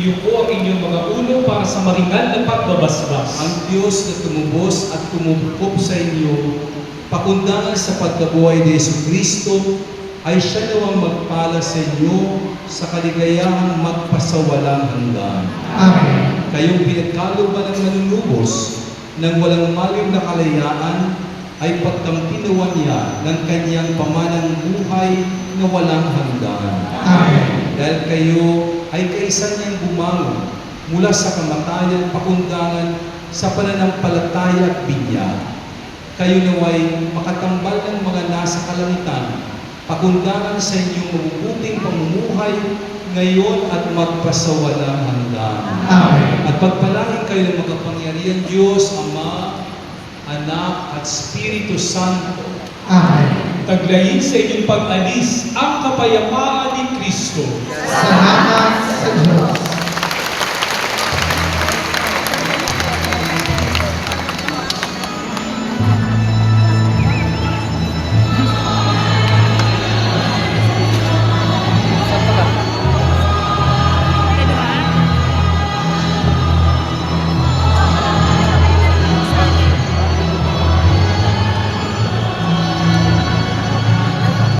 Iyuko ang inyong mga ulo para sa maringal na pagbabasbas. Ang Diyos na tumubos at tumupok sa inyo, pakundangan sa pagkabuhay ni Jesucristo, ay siya nawang magpala sa inyo sa kaligayahang magpasawalang hanggan. Amen. Kayong pinagkalooban ng manunubos ng walang malim na kalayaan ay pagtampinawan niya ng kanyang pamanang buhay na walang hanggan. Amen. Dahil kayo ay kaisa niyang bumangon mula sa kamatayan, pakundangan sa pananampalataya at binyag. Kayo naway makatambal ng mga nasa kalangitan, pakundangan sa inyong mabubuting pamumuhay ngayon at magpasawalang hanggan. Amen. At pagpalain kayo ng makapangyarihan Diyos, Ama, Anak at Espiritu Santo. Amen. Taglayin sa inyong pag-alis ang kapayapaan ni Kristo. Salamat sa Diyos.